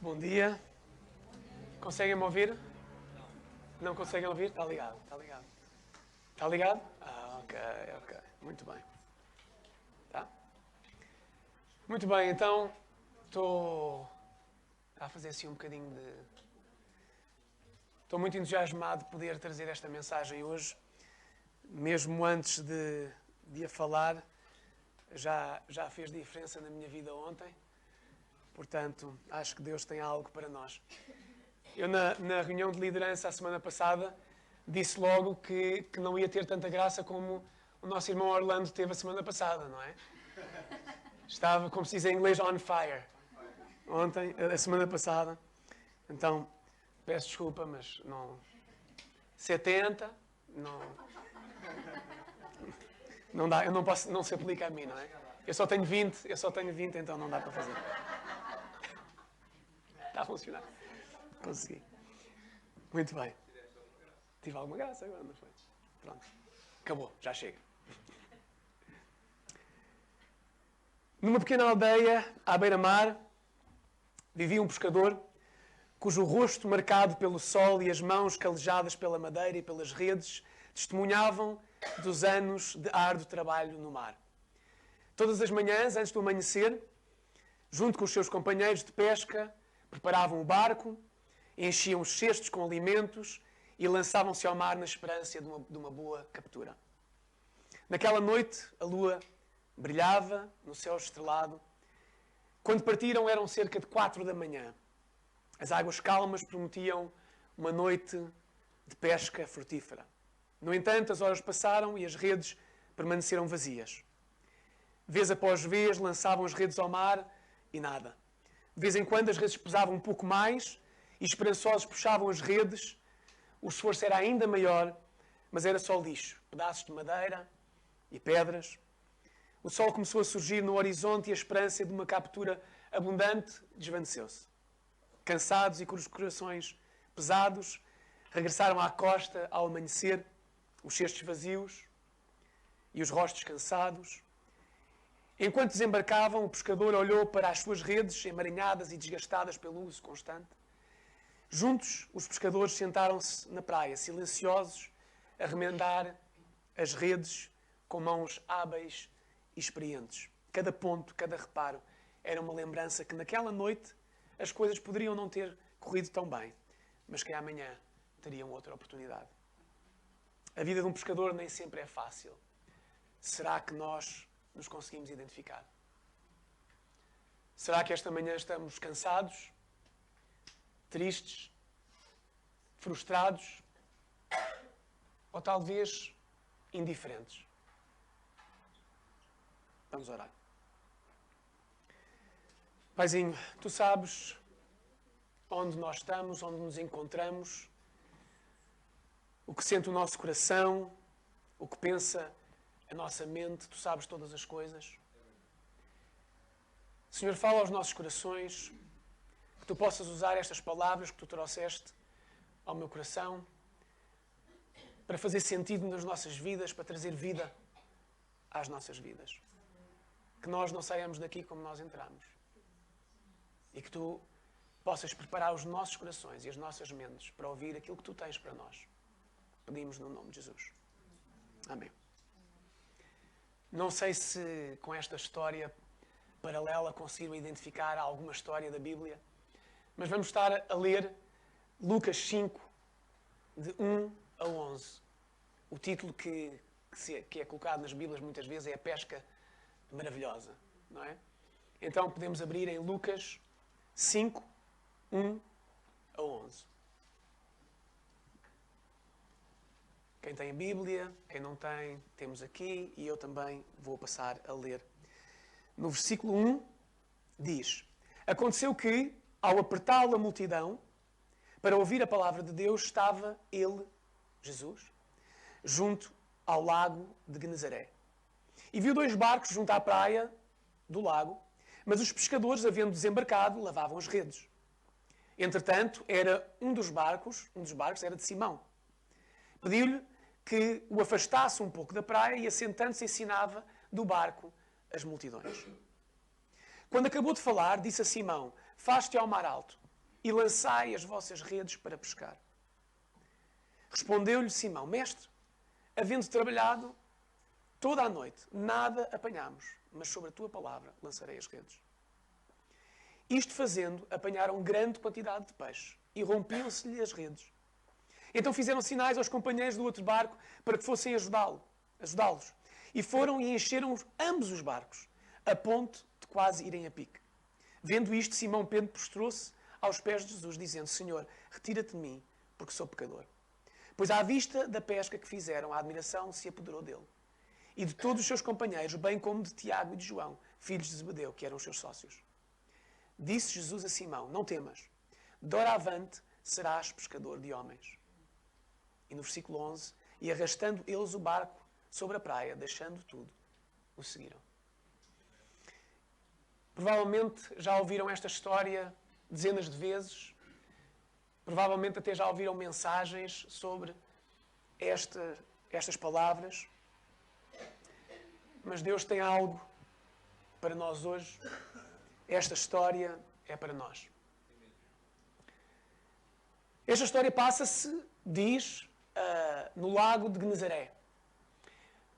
Bom dia. Conseguem me ouvir? Não conseguem ouvir? Está ligado, está ligado. Está ligado? Ok. Muito bem. Tá? Muito bem, então estou a fazer assim um bocadinho de... Estou muito entusiasmado de poder trazer esta mensagem hoje. Mesmo antes de a falar, já fez diferença na minha vida ontem. Portanto, acho que Deus tem algo para nós. Eu, na reunião de liderança a semana passada, disse logo que não ia ter tanta graça como o nosso irmão Orlando teve a semana passada, não é? Estava, como se diz em inglês, on fire. Ontem, a semana passada. Então, peço desculpa, mas não... 70, não dá, eu não posso, não se aplica a mim, não é? Eu só tenho 20, então não dá para fazer. Está a funcionar. Consegui. Muito bem. Tive alguma graça agora, não foi? Pronto. Acabou, já chega. Numa pequena aldeia, à beira-mar, vivia um pescador cujo rosto marcado pelo sol e as mãos calejadas pela madeira e pelas redes testemunhavam dos anos de árduo trabalho no mar. Todas as manhãs, antes do amanhecer, junto com os seus companheiros de pesca, preparavam o barco, enchiam os cestos com alimentos e lançavam-se ao mar na esperança de uma boa captura. Naquela noite, a lua brilhava no céu estrelado. Quando partiram, eram cerca de 4 da manhã. As águas calmas prometiam uma noite de pesca frutífera. No entanto, as horas passaram e as redes permaneceram vazias. Vez após vez, lançavam as redes ao mar e nada. De vez em quando, as redes pesavam um pouco mais e esperançosos puxavam as redes. O esforço era ainda maior, mas era só lixo, pedaços de madeira e pedras. O sol começou a surgir no horizonte e a esperança de uma captura abundante desvaneceu-se. Cansados e com os corações pesados, regressaram à costa ao amanhecer, os cestos vazios e os rostos cansados. Enquanto desembarcavam, o pescador olhou para as suas redes emaranhadas e desgastadas pelo uso constante. Juntos, os pescadores sentaram-se na praia, silenciosos, a remendar as redes com mãos hábeis e experientes. Cada ponto, cada reparo, era uma lembrança que naquela noite as coisas poderiam não ter corrido tão bem, mas que amanhã teriam outra oportunidade. A vida de um pescador nem sempre é fácil. Será que nós nos conseguimos identificar? Será que esta manhã estamos cansados, tristes, frustrados ou talvez indiferentes? Vamos orar. Paizinho, tu sabes onde nós estamos, onde nos encontramos, o que sente o nosso coração, o que pensa a nossa mente, tu sabes todas as coisas. Senhor, fala aos nossos corações, que tu possas usar estas palavras que tu trouxeste ao meu coração para fazer sentido nas nossas vidas, para trazer vida às nossas vidas. Que nós não saiamos daqui como nós entramos. E que tu possas preparar os nossos corações e as nossas mentes para ouvir aquilo que tu tens para nós. Pedimos no nome de Jesus. Amém. Não sei se com esta história paralela consigo identificar alguma história da Bíblia, mas vamos estar a ler Lucas 5, de 1 a 11. O título que é colocado nas Bíblias muitas vezes é a pesca maravilhosa, não é? Então podemos abrir em Lucas 5, 1 a 11. Quem tem a Bíblia, quem não tem, temos aqui e eu também vou passar a ler. No versículo 1 diz: Aconteceu que, ao apertá-lo a multidão, para ouvir a palavra de Deus, estava ele, Jesus, junto ao lago de Genezaré. E viu 2 barcos junto à praia do lago, mas os pescadores, havendo desembarcado, lavavam as redes. Entretanto, um dos barcos era de Simão. Pediu-lhe que o afastasse um pouco da praia e, assentando-se, ensinava do barco as multidões. Quando acabou de falar, disse a Simão: Faz-te ao mar alto e lançai as vossas redes para pescar. Respondeu-lhe Simão: Mestre, havendo trabalhado toda a noite, nada apanhámos, mas sobre a tua palavra lançarei as redes. Isto fazendo, apanharam grande quantidade de peixe e rompiam-se-lhe as redes. Então fizeram sinais aos companheiros do outro barco para que fossem ajudá-los. E foram e encheram ambos os barcos, a ponto de quase irem a pique. Vendo isto, Simão Pedro prostrou-se aos pés de Jesus, dizendo: Senhor, retira-te de mim, porque sou pecador. Pois à vista da pesca que fizeram, a admiração se apoderou dele. E de todos os seus companheiros, bem como de Tiago e de João, filhos de Zebedeu, que eram os seus sócios. Disse Jesus a Simão: Não temas, doravante serás pescador de homens. E no versículo 11, e arrastando eles o barco sobre a praia, deixando tudo, o seguiram. Provavelmente já ouviram esta história dezenas de vezes. Provavelmente até já ouviram mensagens sobre estas palavras. Mas Deus tem algo para nós hoje. Esta história é para nós. Esta história passa-se, diz, no lago de Genezaré,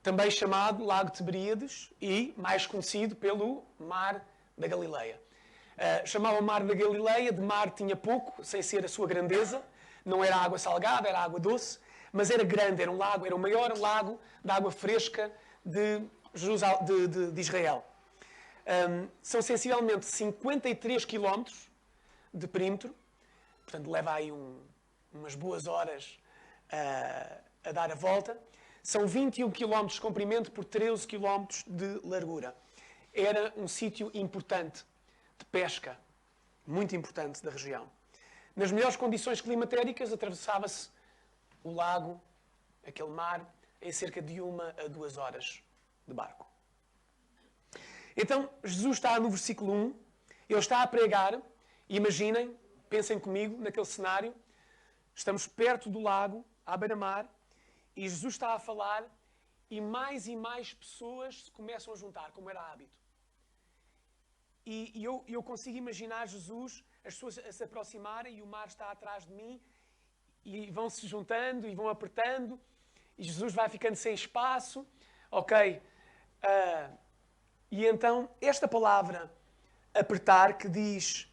também chamado Lago de Tiberíades e mais conhecido pelo Mar da Galileia. Chamava Mar da Galileia, de mar tinha pouco, sem ser a sua grandeza. Não era água salgada, era água doce, mas era grande, era um lago, era o maior lago de água fresca de Israel. São sensivelmente 53 quilómetros de perímetro, portanto leva aí umas boas horas a dar a volta. São 21 km de comprimento por 13 km de largura. Era um sítio importante de pesca, muito importante da região. Nas melhores condições climatéricas, atravessava-se o lago, aquele mar, em cerca de 1 a 2 horas de barco. Então, Jesus está no versículo 1, ele está a pregar, imaginem, pensem comigo naquele cenário, estamos perto do lago, à beira-mar, e Jesus está a falar e mais pessoas se começam a juntar, como era hábito. E eu consigo imaginar Jesus, as pessoas a se aproximarem e o mar está atrás de mim e vão se juntando e vão apertando e Jesus vai ficando sem espaço. Ok. E então esta palavra apertar, que diz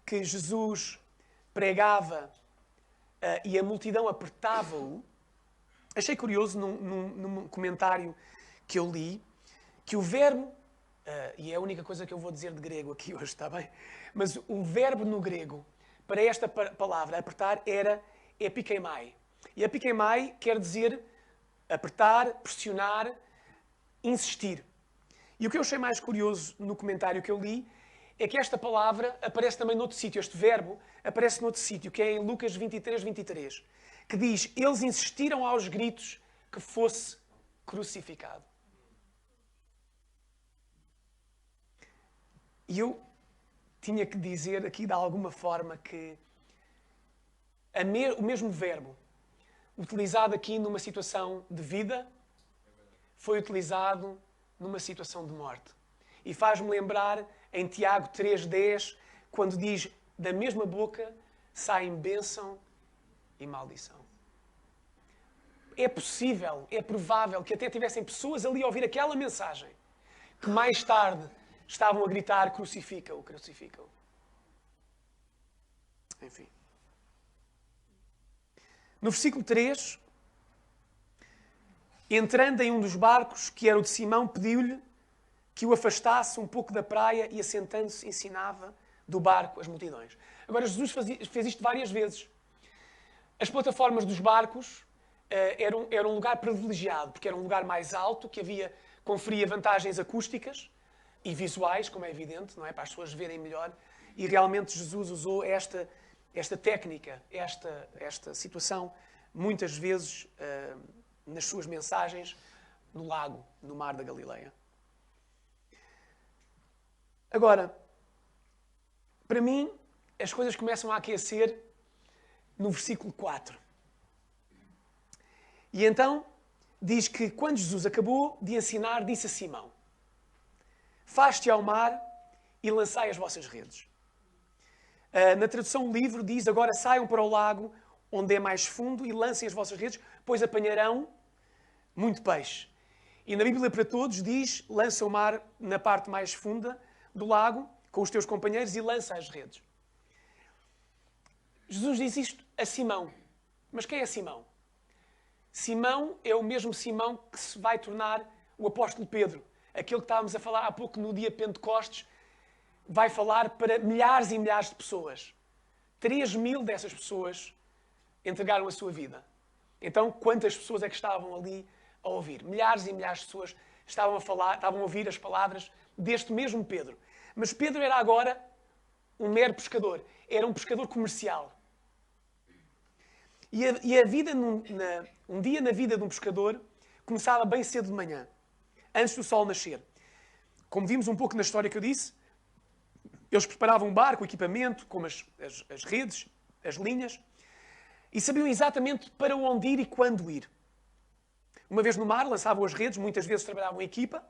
que Jesus pregava e a multidão apertava-o, achei curioso num comentário que eu li, que o verbo, e é a única coisa que eu vou dizer de grego aqui hoje, está bem? Mas o verbo no grego para esta palavra, apertar, era epikemai. E epikemai quer dizer apertar, pressionar, insistir. E o que eu achei mais curioso no comentário que eu li é que esta palavra aparece também noutro sítio, este verbo aparece noutro sítio, que é em Lucas 23, que diz: eles insistiram aos gritos que fosse crucificado. E eu tinha que dizer aqui de alguma forma que o mesmo verbo utilizado aqui numa situação de vida foi utilizado numa situação de morte. E faz-me lembrar em Tiago 3,10, quando diz: da mesma boca saem bênção e maldição. É possível, é provável que até tivessem pessoas ali a ouvir aquela mensagem que mais tarde estavam a gritar: crucifica-o, crucifica-o. Enfim. No versículo 3, entrando em um dos barcos, que era o de Simão, pediu-lhe que o afastasse um pouco da praia e, assentando-se, ensinava do barco as multidões. Agora, Jesus fez isto várias vezes. As plataformas dos barcos eram um lugar privilegiado, porque era um lugar mais alto, que conferia vantagens acústicas e visuais, como é evidente, não é? Para as pessoas verem melhor. E realmente Jesus usou esta técnica, esta situação, muitas vezes nas suas mensagens no lago, no Mar da Galileia. Agora, para mim, as coisas começam a aquecer no versículo 4. E então, diz que quando Jesus acabou de ensinar, disse a Simão: faste ao mar e lançai as vossas redes. Na tradução livre diz, agora saiam para o lago onde é mais fundo e lancem as vossas redes, pois apanharão muito peixe. E na Bíblia para Todos diz, lança o mar na parte mais funda do lago com os teus companheiros e lança as redes. Jesus diz isto a Simão. Mas quem é Simão? Simão é o mesmo Simão que se vai tornar o apóstolo Pedro. Aquele que estávamos a falar há pouco no dia Pentecostes, vai falar para milhares e milhares de pessoas. 3.000 dessas pessoas entregaram a sua vida. Então, quantas pessoas é que estavam ali a ouvir? Milhares e milhares de pessoas estavam a ouvir as palavras deste mesmo Pedro. Mas Pedro era agora um mero pescador. Era um pescador comercial. E a vida, um dia na vida de um pescador, começava bem cedo de manhã, antes do sol nascer. Como vimos um pouco na história que eu disse, eles preparavam um barco, o equipamento, como as redes, as linhas, e sabiam exatamente para onde ir e quando ir. Uma vez no mar, lançavam as redes, muitas vezes trabalhavam em equipa,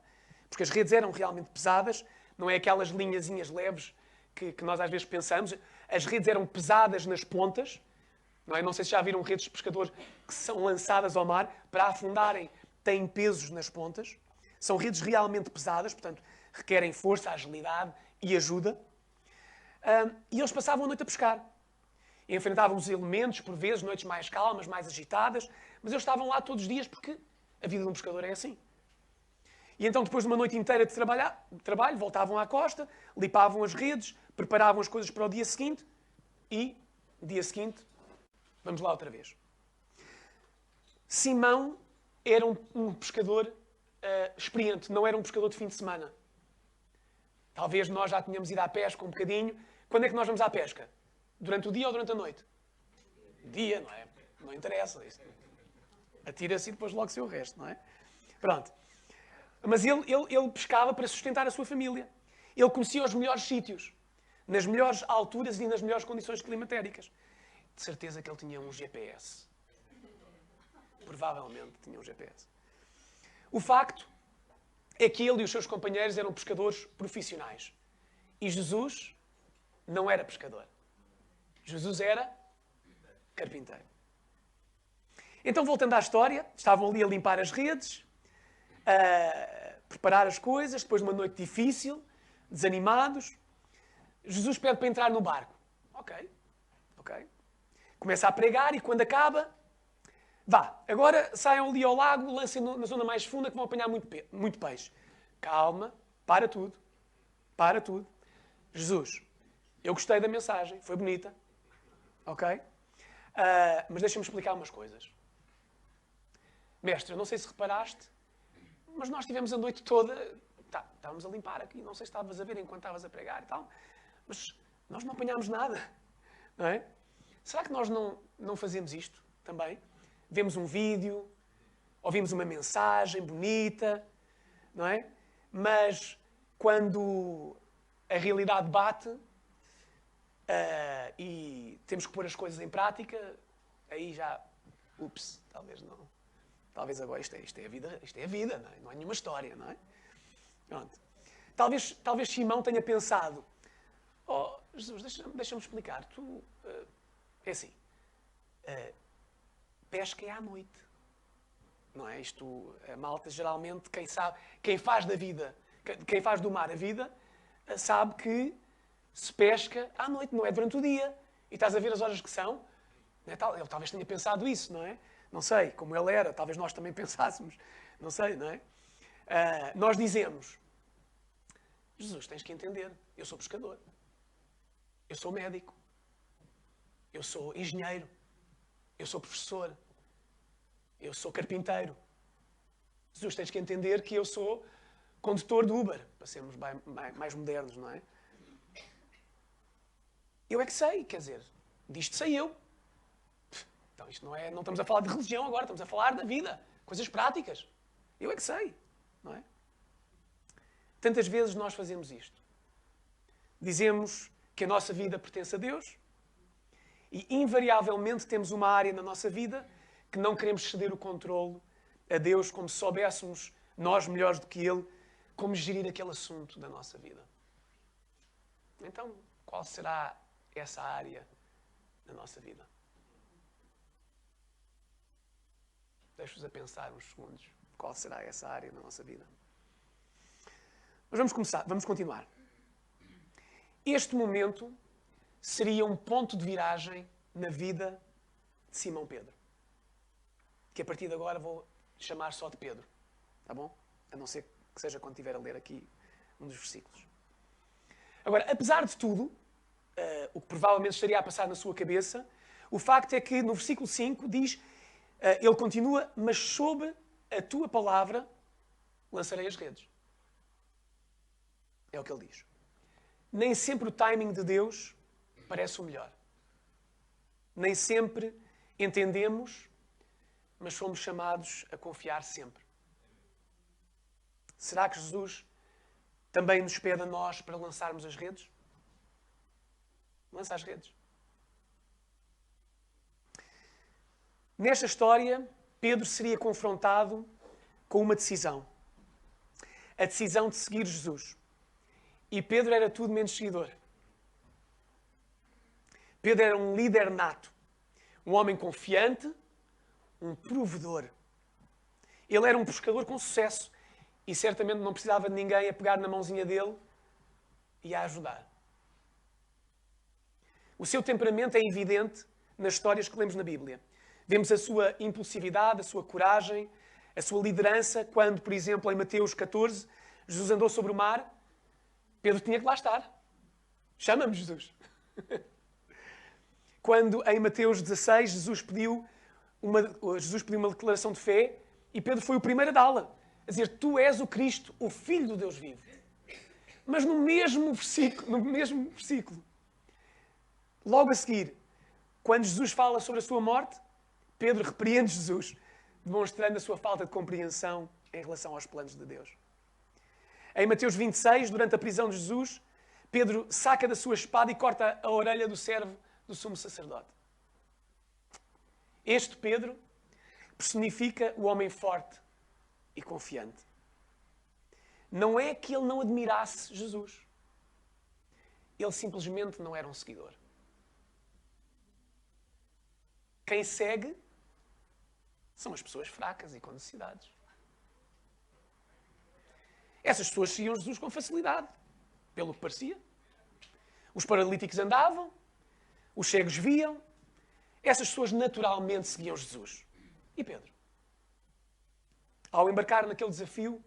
porque as redes eram realmente pesadas, não é aquelas linhazinhas leves que nós às vezes pensamos. As redes eram pesadas nas pontas, não é? Não sei se já viram redes de pescadores que são lançadas ao mar para afundarem, têm pesos nas pontas. São redes realmente pesadas, portanto, requerem força, agilidade e ajuda. E eles passavam a noite a pescar. Enfrentavam os elementos, por vezes, noites mais calmas, mais agitadas, mas eles estavam lá todos os dias porque a vida de um pescador é assim. E então, depois de uma noite inteira de trabalho, voltavam à costa, limpavam as redes, preparavam as coisas para o dia seguinte e, no dia seguinte, vamos lá outra vez. Simão era um pescador experiente, não era um pescador de fim de semana. Talvez nós já tínhamos ido à pesca um bocadinho. Quando é que nós vamos à pesca? Durante o dia ou durante a noite? Dia, não é? Não interessa. Atira-se e depois logo se o resto, não é? Pronto. Mas ele pescava para sustentar a sua família. Ele conhecia os melhores sítios, nas melhores alturas e nas melhores condições climatéricas. De certeza que ele tinha um GPS. Provavelmente tinha um GPS. O facto é que ele e os seus companheiros eram pescadores profissionais. E Jesus não era pescador. Jesus era carpinteiro. Então, voltando à história, estavam ali a limpar as redes, a preparar as coisas, depois de uma noite difícil, desanimados. Jesus pede para entrar no barco. Ok. Começa a pregar e quando acaba, agora saiam ali ao lago, lancem na zona mais funda que vão apanhar muito peixe. Calma, para tudo. Jesus, eu gostei da mensagem, foi bonita. Ok? Mas deixa-me explicar umas coisas. Mestre, eu não sei se reparaste, mas nós tivemos a noite toda, estávamos a limpar aqui, não sei se estavas a ver enquanto estavas a pregar e tal, mas nós não apanhámos nada, não é? Será que nós não fazemos isto também? Vemos um vídeo, ouvimos uma mensagem bonita, não é? Mas quando a realidade bate e temos que pôr as coisas em prática, aí já, talvez não. Talvez agora isto é a vida, não é? Não há nenhuma história, não é? Pronto. Talvez Simão tenha pensado, Jesus, deixa-me explicar, é assim, pesca é à noite, não é? A malta geralmente, quem faz do mar a vida, sabe que se pesca à noite, não é durante o dia. E estás a ver as horas que são? Ele talvez tenha pensado isso, não é? Não sei, como ele era, talvez nós também pensássemos. Não sei, não é? Nós dizemos, Jesus, tens que entender, eu sou pescador, eu sou médico, eu sou engenheiro, eu sou professor, eu sou carpinteiro. Jesus, tens que entender que eu sou condutor de Uber, para sermos mais modernos, não é? Eu é que sei, quer dizer, disto sei eu. Então isto não estamos a falar de religião agora, estamos a falar da vida, coisas práticas. Eu é que sei, não é? Tantas vezes nós fazemos isto. Dizemos que a nossa vida pertence a Deus e invariavelmente temos uma área na nossa vida que não queremos ceder o controle a Deus como se soubéssemos, nós melhores do que Ele, como gerir aquele assunto da nossa vida. Então, qual será essa área na nossa vida? Deixo-vos a pensar uns segundos. Qual será essa área na nossa vida? Mas vamos continuar. Este momento seria um ponto de viragem na vida de Simão Pedro. Que a partir de agora vou chamar só de Pedro. Tá bom? A não ser que seja quando estiver a ler aqui um dos versículos. Agora, apesar de tudo, o que provavelmente estaria a passar na sua cabeça, o facto é que no versículo 5 diz, ele continua, mas sob a tua palavra lançarei as redes. É o que ele diz. Nem sempre o timing de Deus parece o melhor. Nem sempre entendemos, mas somos chamados a confiar sempre. Será que Jesus também nos pede a nós para lançarmos as redes? Lança as redes. Nesta história, Pedro seria confrontado com uma decisão. A decisão de seguir Jesus. E Pedro era tudo menos seguidor. Pedro era um líder nato. Um homem confiante, um provedor. Ele era um pescador com sucesso. E certamente não precisava de ninguém a pegar na mãozinha dele e a ajudar. O seu temperamento é evidente nas histórias que lemos na Bíblia. Vemos a sua impulsividade, a sua coragem, a sua liderança, quando, por exemplo, em Mateus 14, Jesus andou sobre o mar, Pedro tinha que lá estar. Chama-me, Jesus. Quando, em Mateus 16, Jesus pediu uma declaração de fé e Pedro foi o primeiro a dá-la. A dizer, tu és o Cristo, o Filho do Deus vivo. Mas no mesmo versículo, logo a seguir, quando Jesus fala sobre a sua morte, Pedro repreende Jesus, demonstrando a sua falta de compreensão em relação aos planos de Deus. Em Mateus 26, durante a prisão de Jesus, Pedro saca da sua espada e corta a orelha do servo do sumo sacerdote. Este Pedro personifica o homem forte e confiante. Não é que ele não admirasse Jesus. Ele simplesmente não era um seguidor. Quem segue são as pessoas fracas e com necessidades. Essas pessoas seguiam Jesus com facilidade, pelo que parecia. Os paralíticos andavam, os cegos viam. Essas pessoas naturalmente seguiam Jesus. E Pedro? Ao embarcar naquele desafio,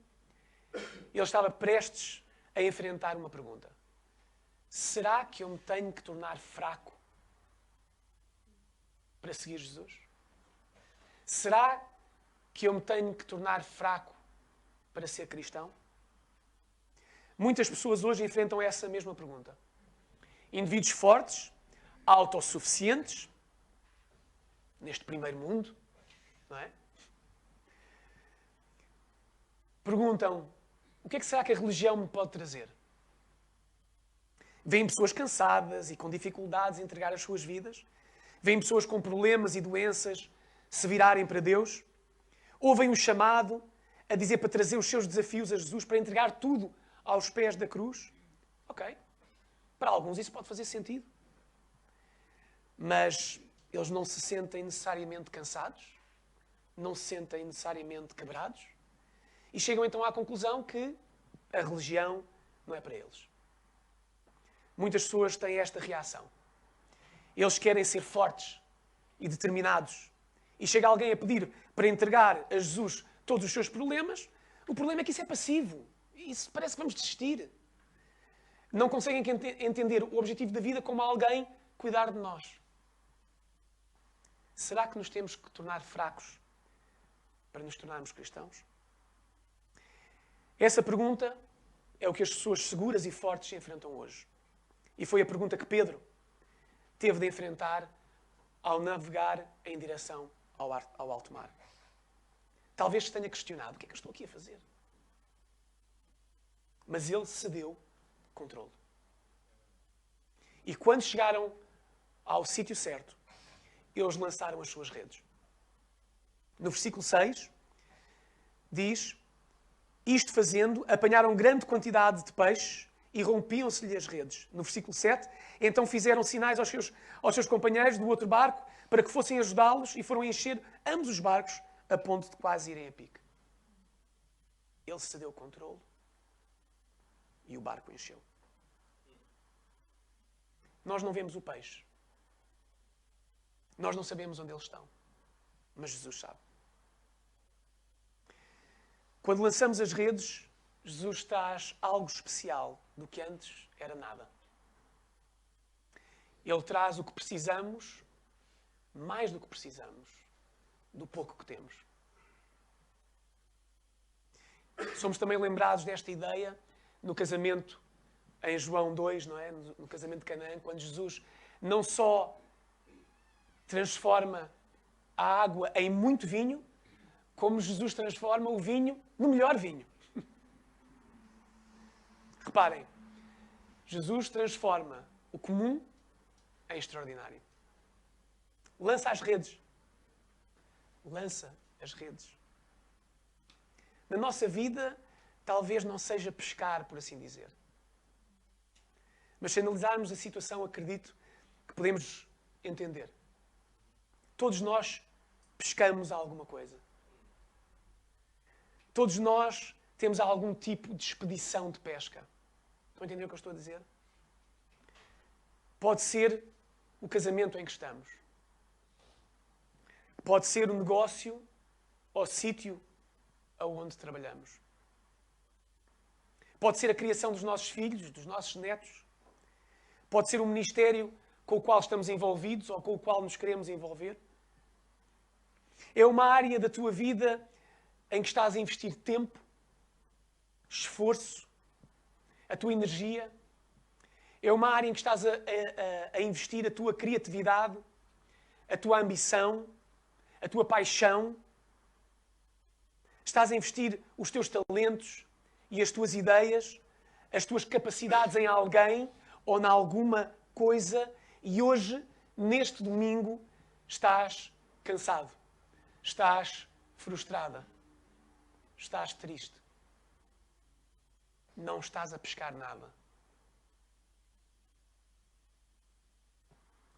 ele estava prestes a enfrentar uma pergunta. Será que eu me tenho que tornar fraco para seguir Jesus? Será que eu me tenho que tornar fraco para ser cristão? Muitas pessoas hoje enfrentam essa mesma pergunta. Indivíduos fortes, autossuficientes, neste primeiro mundo, não é? Perguntam, o que é que será que a religião me pode trazer? Vêm pessoas cansadas e com dificuldades em entregar as suas vidas. Vêm pessoas com problemas e doenças se virarem para Deus. Ouvem um chamado a dizer para trazer os seus desafios a Jesus, para entregar tudo aos pés da cruz. Ok. Para alguns isso pode fazer sentido. Mas eles não se sentem necessariamente cansados, não se sentem necessariamente quebrados e chegam então à conclusão que a religião não é para eles. Muitas pessoas têm esta reação. Eles querem ser fortes e determinados e chega alguém a pedir para entregar a Jesus todos os seus problemas. O problema é que isso é passivo. Isso parece que vamos desistir. Não conseguem entender o objetivo da vida como alguém cuidar de nós. Será que nos temos que tornar fracos para nos tornarmos cristãos? Essa pergunta é o que as pessoas seguras e fortes enfrentam hoje. E foi a pergunta que Pedro teve de enfrentar ao navegar em direção ao alto mar. Talvez se tenha questionado, o que é que eu estou aqui a fazer? Mas ele cedeu controle. E quando chegaram ao sítio certo, eles lançaram as suas redes. No versículo 6, diz, isto fazendo, apanharam grande quantidade de peixes e rompiam-se-lhe as redes. No versículo 7, então fizeram sinais aos seus companheiros do outro barco para que fossem ajudá-los e foram encher ambos os barcos a ponto de quase irem a pique. Ele cedeu o controle e o barco encheu. Nós não vemos o peixe. Nós não sabemos onde eles estão. Mas Jesus sabe. Quando lançamos as redes, Jesus traz algo especial do que antes era nada. Ele traz o que precisamos, mais do que precisamos, do pouco que temos. Somos também lembrados desta ideia no casamento em João 2, não é? No casamento de Canaã, quando Jesus não só transforma a água em muito vinho, como Jesus transforma o vinho no melhor vinho. Reparem, Jesus transforma o comum em extraordinário. Lança as redes. Lança as redes. Na nossa vida, talvez não seja pescar, por assim dizer. Mas se analisarmos a situação, acredito que podemos entender. Todos nós pescamos alguma coisa. Todos nós temos algum tipo de expedição de pesca. Estão a entender o que eu estou a dizer? Pode ser o casamento em que estamos. Pode ser o negócio ou o sítio aonde trabalhamos. Pode ser a criação dos nossos filhos, dos nossos netos. Pode ser o ministério com o qual estamos envolvidos ou com o qual nos queremos envolver. É uma área da tua vida em que estás a investir tempo, esforço, a tua energia. É uma área em que estás a investir a tua criatividade, a tua ambição, a tua paixão. Estás a investir os teus talentos e as tuas ideias, as tuas capacidades em alguém ou em alguma coisa e hoje, neste domingo, estás cansado, estás frustrada, estás triste. Não estás a pescar nada.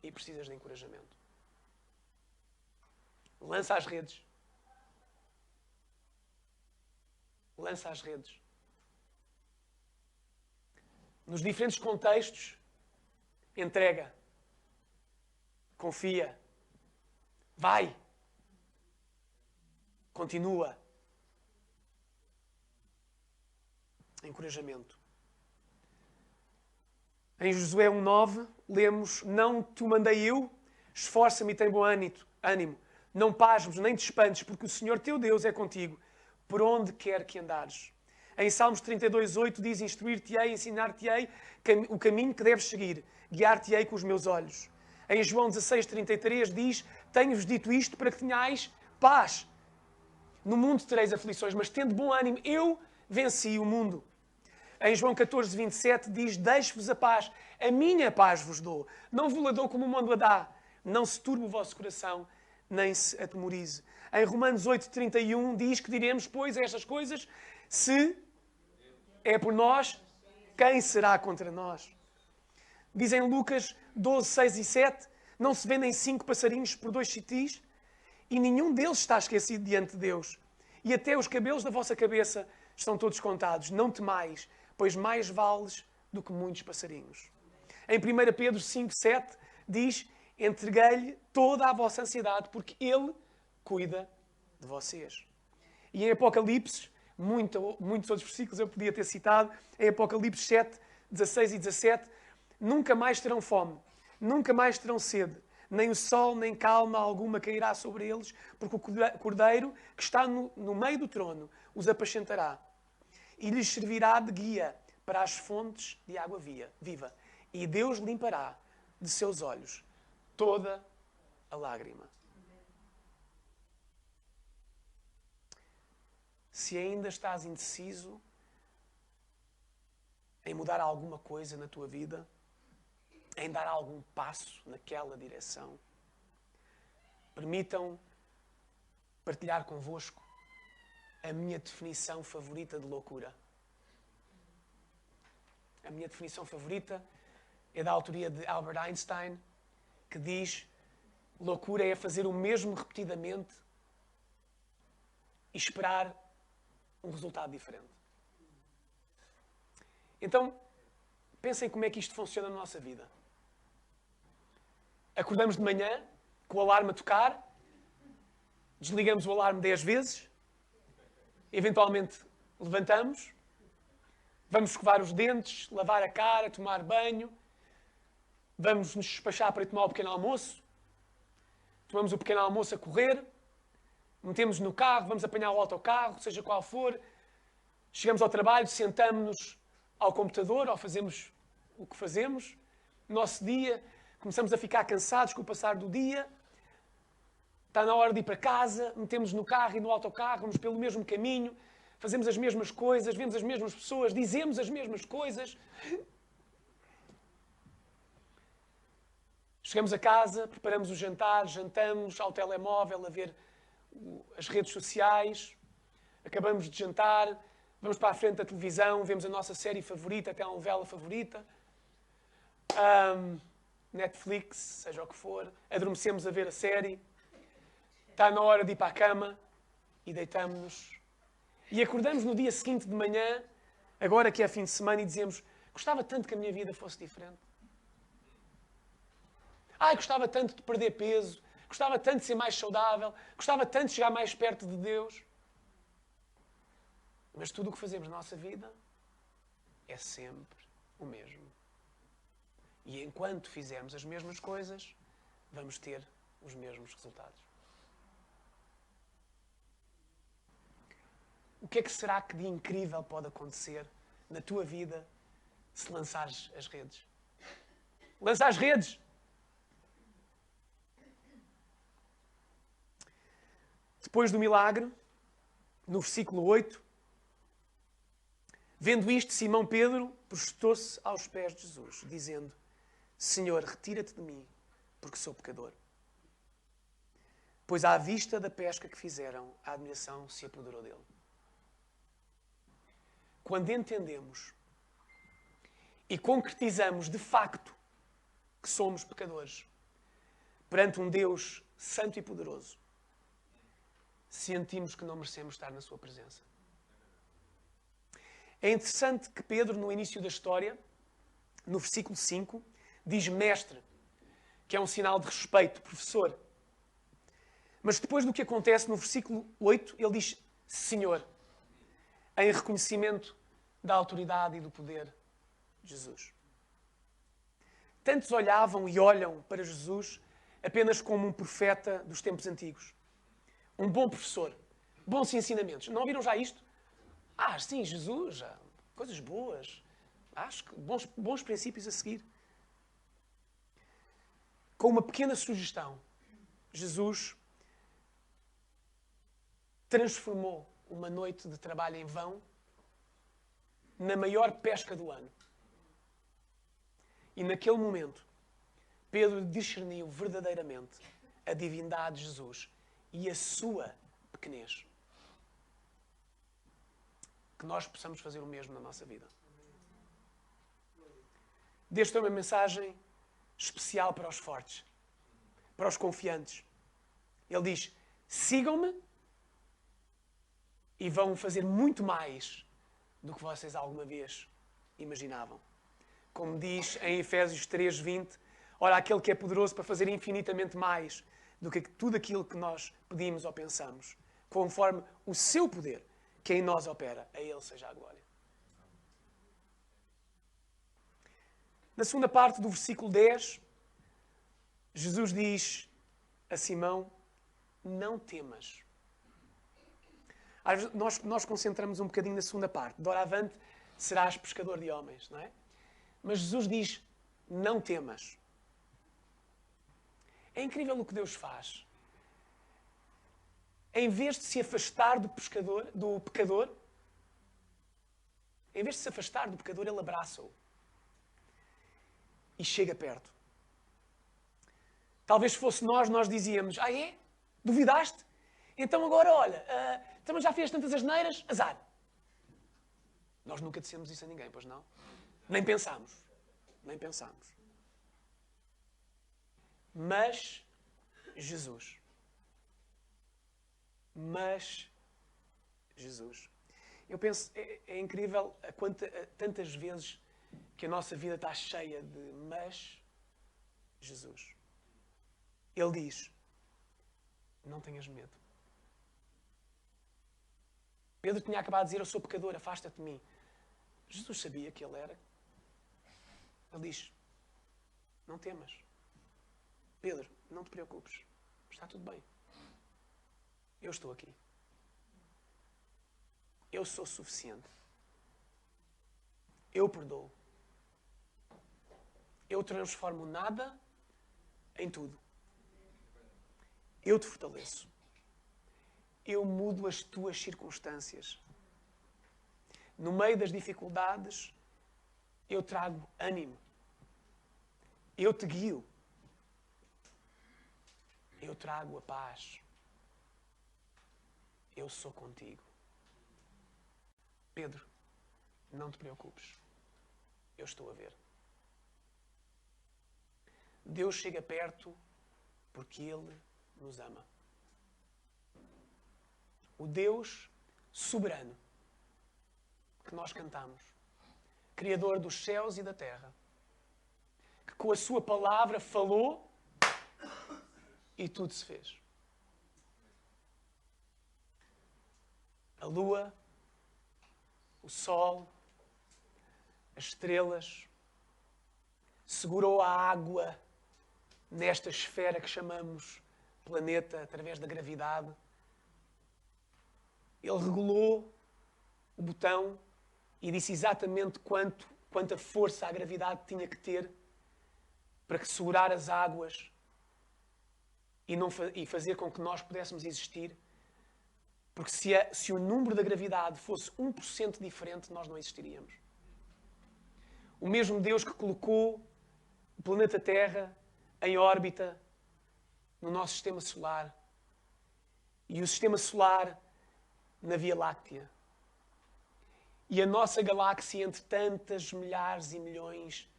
E precisas de encorajamento. Lança as redes. Lança as redes. Nos diferentes contextos, entrega. Confia. Vai. Continua. Encorajamento. Em Josué 1,9, lemos: Não te mandei eu, esforça-me e tem bom ânimo. Não pasmes, nem te espantes, porque o Senhor teu Deus é contigo, por onde quer que andares. Em Salmos 32,8 diz: Instruir-te-ei, ensinar-te-ei o caminho que deves seguir, guiar-te-ei com os meus olhos. Em João 16,33 diz: Tenho-vos dito isto para que tenhais paz. No mundo tereis aflições, mas tende bom ânimo, eu venci o mundo. Em João 14,27 diz: Deixo-vos a paz, a minha paz vos dou. Não vos la dou como o mundo a dá. Não se turbe o vosso coração, nem se atemorize. Em Romanos 8,31 diz que diremos, pois, estas coisas: se é por nós, quem será contra nós? Diz em Lucas 12:6 e 7, não se vendem 5 passarinhos por 2 citis e nenhum deles está esquecido diante de Deus. E até os cabelos da vossa cabeça estão todos contados. Não temais, pois mais vales do que muitos passarinhos. Em 1 Pedro 5:7 diz: entreguei-lhe toda a vossa ansiedade, porque Ele cuida de vocês. E em Apocalipse, muitos outros versículos eu podia ter citado, em Apocalipse 7:16 e 17, nunca mais terão fome, nunca mais terão sede, nem o sol, nem calma alguma cairá sobre eles, porque o Cordeiro que está no meio do trono os apacentará e lhes servirá de guia para as fontes de água viva. E Deus limpará de seus olhos toda a lágrima. Se ainda estás indeciso em mudar alguma coisa na tua vida, em dar algum passo naquela direção, permitam partilhar convosco a minha definição favorita de loucura. A minha definição favorita é da autoria de Albert Einstein, que diz: loucura é fazer o mesmo repetidamente e esperar um resultado diferente. Então, pensem como é que isto funciona na nossa vida. Acordamos de manhã, com o alarme a tocar, desligamos o alarme 10 vezes, eventualmente levantamos, vamos escovar os dentes, lavar a cara, tomar banho, vamos nos despachar para ir tomar o pequeno almoço, tomamos o pequeno almoço a correr, metemos no carro, vamos apanhar o autocarro, seja qual for, chegamos ao trabalho, sentamos-nos ao computador, ou fazemos o que fazemos, nosso dia, começamos a ficar cansados com o passar do dia, está na hora de ir para casa, metemos no carro e no autocarro, vamos pelo mesmo caminho, fazemos as mesmas coisas, vemos as mesmas pessoas, dizemos as mesmas coisas. Chegamos a casa, preparamos o jantar, jantamos ao telemóvel a ver as redes sociais, acabamos de jantar, vamos para a frente da televisão, vemos a nossa série favorita, até a novela favorita, Netflix, seja o que for, adormecemos a ver a série, está na hora de ir para a cama e deitamos-nos. E acordamos no dia seguinte de manhã, agora que é fim de semana, e dizemos: gostava tanto que a minha vida fosse diferente. Gostava tanto de perder peso, gostava tanto de ser mais saudável, gostava tanto de chegar mais perto de Deus. Mas tudo o que fazemos na nossa vida é sempre o mesmo. E enquanto fizermos as mesmas coisas, vamos ter os mesmos resultados. O que é que será que de incrível pode acontecer na tua vida se lançares as redes? Lança as redes! Depois do milagre, no versículo 8, vendo isto, Simão Pedro prostrou-se aos pés de Jesus, dizendo: Senhor, retira-te de mim, porque sou pecador. Pois à vista da pesca que fizeram, a admiração se apoderou dele. Quando entendemos e concretizamos de facto que somos pecadores perante um Deus santo e poderoso, sentimos que não merecemos estar na sua presença. É interessante que Pedro, no início da história, no versículo 5, diz mestre, que é um sinal de respeito, professor. Mas depois do que acontece no versículo 8, ele diz Senhor, em reconhecimento da autoridade e do poder de Jesus. Tantos olhavam e olham para Jesus apenas como um profeta dos tempos antigos. Um bom professor, bons ensinamentos. Não ouviram já isto? Sim, Jesus, coisas boas. Acho que bons princípios a seguir. Com uma pequena sugestão, Jesus transformou uma noite de trabalho em vão na maior pesca do ano. E naquele momento, Pedro discerniu verdadeiramente a divindade de Jesus e a sua pequenez. Que nós possamos fazer o mesmo na nossa vida. Desta é uma mensagem especial para os fortes, para os confiantes. Ele diz, sigam-me e vão fazer muito mais do que vocês alguma vez imaginavam. Como diz em Efésios 3:20, ora, aquele que é poderoso para fazer infinitamente mais do que tudo aquilo que nós pedimos ou pensamos, conforme o seu poder que em nós opera, a ele seja a glória. Na segunda parte do versículo 10, Jesus diz a Simão, não temas. Nós concentramos um bocadinho na segunda parte. Doravante serás pescador de homens, não é? Mas Jesus diz, não temas. É incrível o que Deus faz. Em vez de se afastar do pecador, em vez de se afastar do pecador, ele abraça-o. E chega perto. Talvez se fosse nós dizíamos, é? Duvidaste? Então agora, olha, também já fez tantas asneiras? Azar. Nós nunca dissemos isso a ninguém, pois não? Nem pensámos. Nem pensámos. Mas Jesus. Mas Jesus. Eu penso, é incrível tantas vezes que a nossa vida está cheia de mas Jesus. Ele diz, não tenhas medo. Pedro tinha acabado de dizer, eu sou pecador, afasta-te de mim. Jesus sabia que ele era. Ele diz, não temas. Pedro, não te preocupes. Está tudo bem. Eu estou aqui. Eu sou suficiente. Eu perdoo. Eu transformo nada em tudo. Eu te fortaleço. Eu mudo as tuas circunstâncias. No meio das dificuldades, eu trago ânimo. Eu te guio. Eu trago a paz. Eu sou contigo. Pedro, não te preocupes. Eu estou a ver. Deus chega perto porque Ele nos ama. O Deus soberano que nós cantamos, Criador dos céus e da terra, que com a sua palavra falou e tudo se fez. A lua, o sol, as estrelas, segurou a água nesta esfera que chamamos planeta através da gravidade. Ele regulou o botão e disse exatamente quanta força a gravidade tinha que ter para que segurar as águas e fazer com que nós pudéssemos existir. Porque se o número da gravidade fosse 1% diferente, nós não existiríamos. O mesmo Deus que colocou o planeta Terra em órbita no nosso sistema solar e o sistema solar na Via Láctea. E a nossa galáxia entre tantas milhares e milhões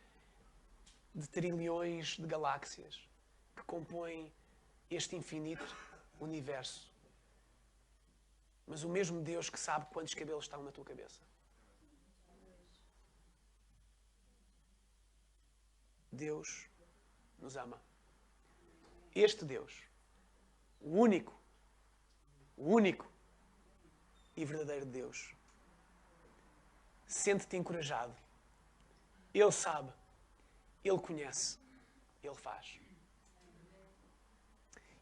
de trilhões de galáxias que compõem este infinito universo. Mas o mesmo Deus que sabe quantos cabelos estão na tua cabeça. Deus nos ama. Este Deus, o único e verdadeiro Deus, sente-te encorajado. Ele sabe, Ele conhece, Ele faz.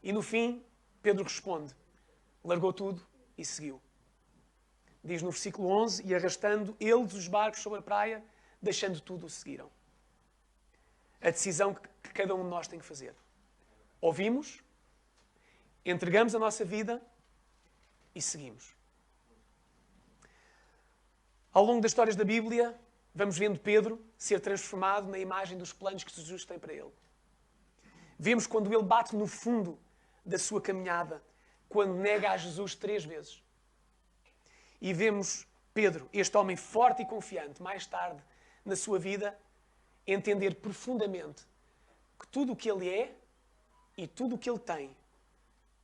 E no fim, Pedro responde, largou tudo e seguiu. Diz no versículo 11, e arrastando eles os barcos sobre a praia, deixando tudo, o seguiram. A decisão que cada um de nós tem que fazer. Ouvimos, entregamos a nossa vida e seguimos. Ao longo das histórias da Bíblia, vamos vendo Pedro ser transformado na imagem dos planos que Jesus tem para ele. Vemos quando ele bate no fundo da sua caminhada, quando nega a Jesus 3 vezes. E vemos Pedro, este homem forte e confiante, mais tarde na sua vida, entender profundamente que tudo o que ele é e tudo o que ele tem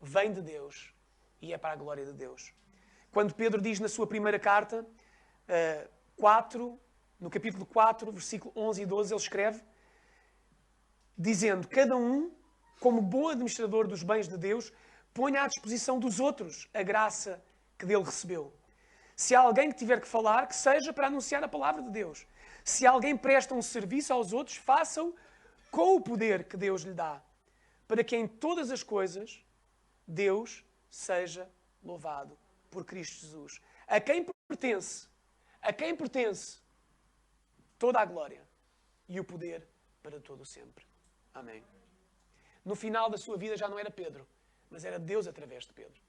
vem de Deus e é para a glória de Deus. Quando Pedro diz na sua primeira carta, no capítulo 4, versículo 11 e 12, ele escreve, dizendo, cada um, como bom administrador dos bens de Deus, ponha à disposição dos outros a graça que dele recebeu. Se há alguém que tiver que falar, que seja para anunciar a palavra de Deus. Se alguém presta um serviço aos outros, faça-o com o poder que Deus lhe dá, para que em todas as coisas Deus seja louvado por Cristo Jesus. A quem pertence toda a glória e o poder para todo o sempre. Amém. No final da sua vida já não era Pedro, mas era Deus através de Pedro.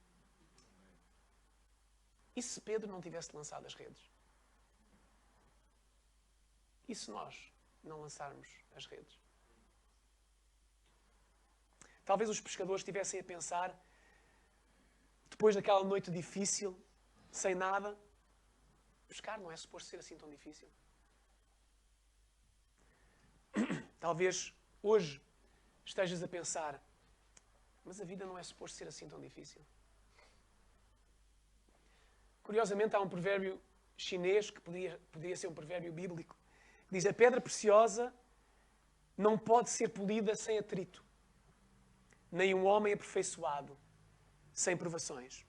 E se Pedro não tivesse lançado as redes? E se nós não lançarmos as redes? Talvez os pescadores estivessem a pensar, depois daquela noite difícil, sem nada, pescar não é suposto ser assim tão difícil. Talvez hoje estejas a pensar, mas a vida não é suposto ser assim tão difícil. Curiosamente, há um provérbio chinês que poderia ser um provérbio bíblico, que diz: a pedra preciosa não pode ser polida sem atrito, nem um homem aperfeiçoado sem provações.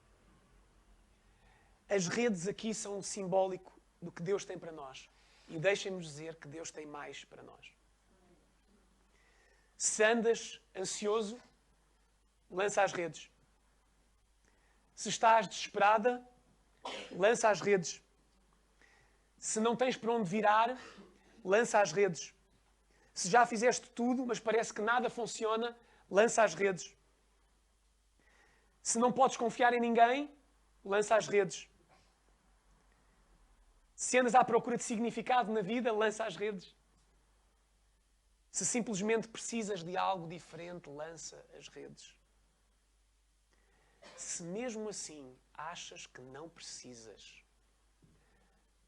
As redes aqui são um simbólico do que Deus tem para nós. E deixem-me dizer que Deus tem mais para nós. Se andas ansioso, lança as redes. Se estás desesperada, lança as redes. Se não tens para onde virar, lança as redes. Se já fizeste tudo, mas parece que nada funciona, lança as redes. Se não podes confiar em ninguém, lança as redes. Se andas à procura de significado na vida, lança as redes. Se simplesmente precisas de algo diferente, lança as redes. Se mesmo assim achas que não precisas,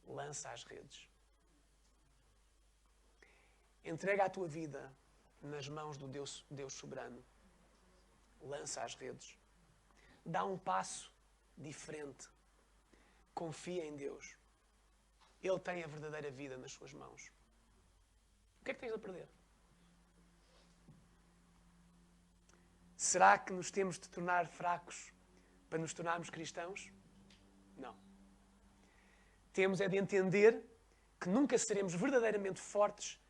lança as redes. Entrega a tua vida nas mãos do Deus soberano. Lança as redes. Dá um passo diferente. Confia em Deus. Ele tem a verdadeira vida nas suas mãos. O que é que tens a perder? Será que nos temos de tornar fracos para nos tornarmos cristãos? Não. Temos é de entender que nunca seremos verdadeiramente fortes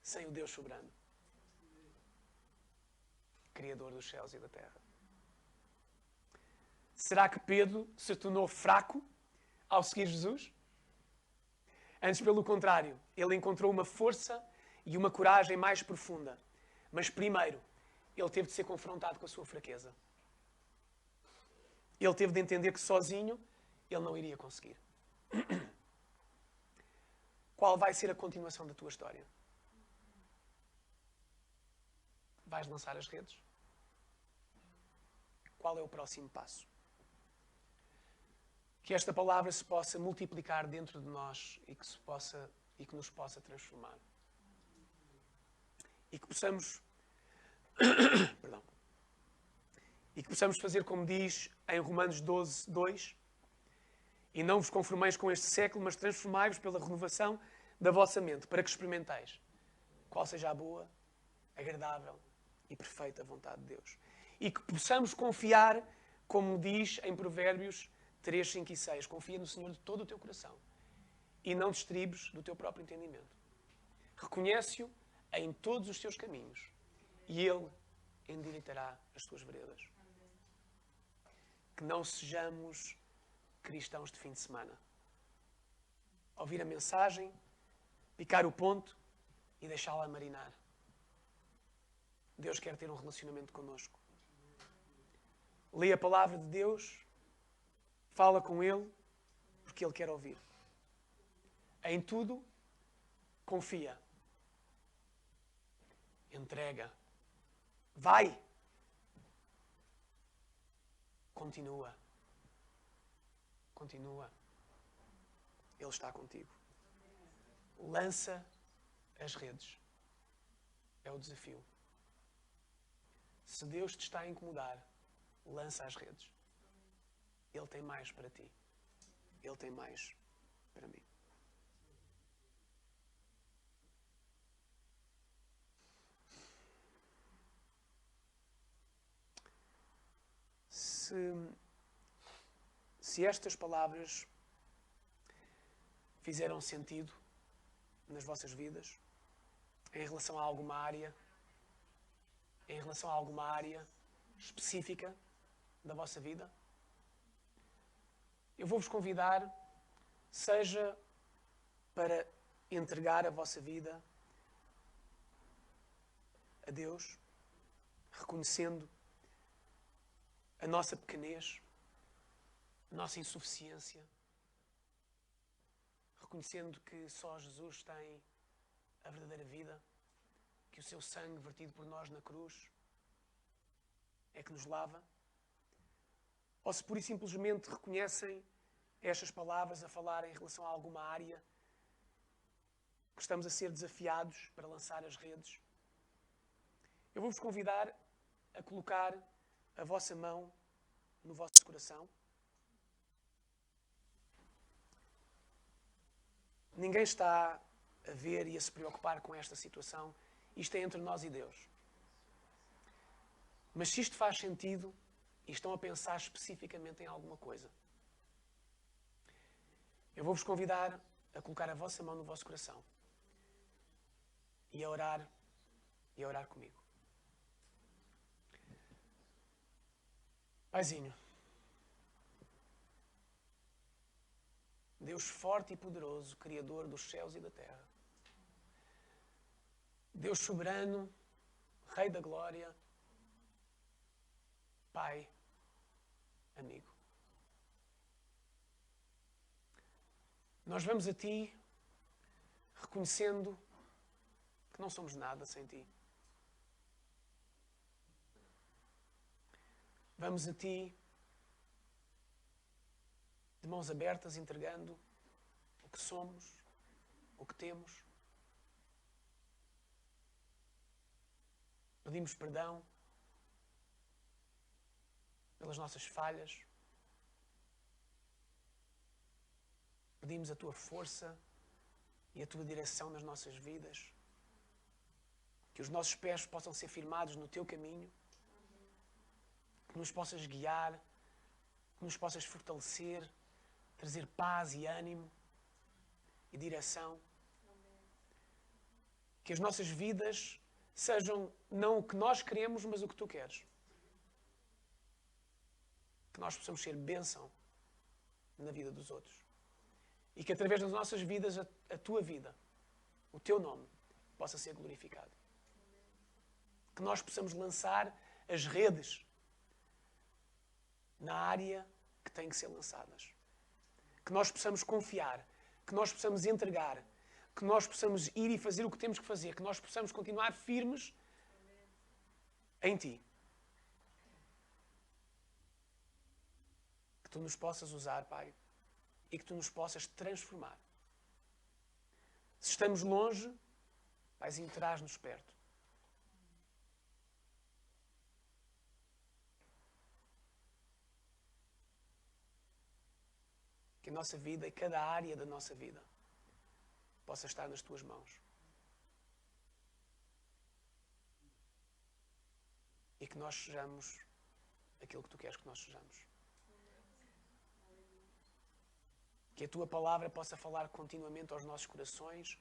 sem o Deus soberano, Criador dos céus e da terra. Será que Pedro se tornou fraco ao seguir Jesus? Antes, pelo contrário, ele encontrou uma força e uma coragem mais profunda. Mas primeiro, ele teve de ser confrontado com a sua fraqueza. Ele teve de entender que sozinho ele não iria conseguir. Qual vai ser a continuação da tua história? Vais lançar as redes? Qual é o próximo passo? Que esta palavra se possa multiplicar dentro de nós e que nos possa transformar. E que possamos perdão. E que possamos fazer como diz em Romanos 12, 2: e não vos conformeis com este século, mas transformai-vos pela renovação da vossa mente, para que experimenteis qual seja a boa, agradável e perfeita vontade de Deus. E que possamos confiar, como diz em Provérbios 3, 5 e 6, confia no Senhor de todo o teu coração e não te estribes do teu próprio entendimento. Reconhece-o em todos os teus caminhos e Ele endireitará as tuas veredas. Que não sejamos cristãos de fim de semana. Ouvir a mensagem, picar o ponto e deixá-la marinar. Deus quer ter um relacionamento connosco. Lê a palavra de Deus, fala com Ele, porque Ele quer ouvir. Em tudo, confia. Entrega. Vai. Continua. Continua. Ele está contigo. Lança as redes. É o desafio. Se Deus te está a incomodar, lança as redes. Ele tem mais para ti. Ele tem mais para mim. Se estas palavras fizeram sentido nas vossas vidas, em relação a alguma área, específica da vossa vida, eu vou-vos convidar, seja para entregar a vossa vida a Deus, reconhecendo a nossa pequenez, a nossa insuficiência, reconhecendo que só Jesus tem a verdadeira vida, que o seu sangue vertido por nós na cruz é que nos lava, ou se pura e simplesmente reconhecem estas palavras a falar em relação a alguma área que estamos a ser desafiados para lançar as redes, Eu vou-vos convidar a colocar a vossa mão no vosso coração. Ninguém está a ver e a se preocupar com esta situação. Isto é entre nós e Deus. Mas se isto faz sentido e estão a pensar especificamente em alguma coisa, eu vou-vos convidar a colocar a vossa mão no vosso coração e a orar comigo. Paizinho, Deus forte e poderoso, Criador dos céus e da terra, Deus soberano, Rei da glória, Pai, amigo. Nós vamos a Ti reconhecendo que não somos nada sem Ti. Vamos a Ti de mãos abertas, entregando o que somos, o que temos. Pedimos perdão pelas nossas falhas. Pedimos a Tua força e a Tua direção nas nossas vidas. Que os nossos pés possam ser firmados no Teu caminho. Que nos possas guiar, que nos possas fortalecer, trazer paz e ânimo e direção. Que as nossas vidas sejam não o que nós queremos, mas o que Tu queres. Que nós possamos ser bênção na vida dos outros. E que através das nossas vidas, a Tua vida, o Teu nome, possa ser glorificado. Que nós possamos lançar as redes na área que têm que ser lançadas. Que nós possamos confiar, que nós possamos entregar, que nós possamos ir e fazer o que temos que fazer, que nós possamos continuar firmes em Ti. Que Tu nos possas usar, Pai, e que Tu nos possas transformar. Se estamos longe, Paizinho, traz-nos perto. Que a nossa vida e cada área da nossa vida possa estar nas Tuas mãos. E que nós sejamos aquilo que Tu queres que nós sejamos. Que a Tua palavra possa falar continuamente aos nossos corações,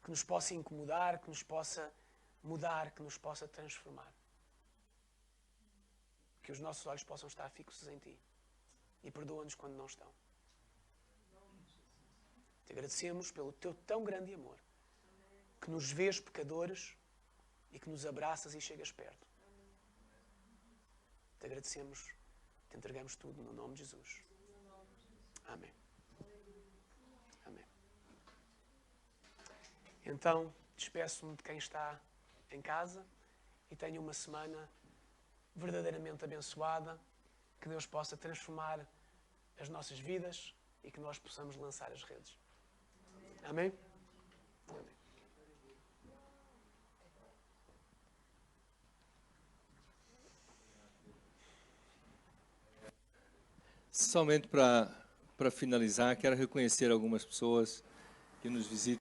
que nos possa incomodar, que nos possa mudar, que nos possa transformar. Que os nossos olhos possam estar fixos em Ti. E perdoa-nos quando não estão. Te agradecemos pelo Teu tão grande amor, que nos vês pecadores e que nos abraças e chegas perto. Te agradecemos, te entregamos tudo no nome de Jesus. Amém. Amém. Então, despeço-me de quem está em casa e tenha uma semana verdadeiramente abençoada, que Deus possa transformar as nossas vidas e que nós possamos lançar as redes. Amém? Amém. Somente para finalizar, quero reconhecer algumas pessoas que nos visitam.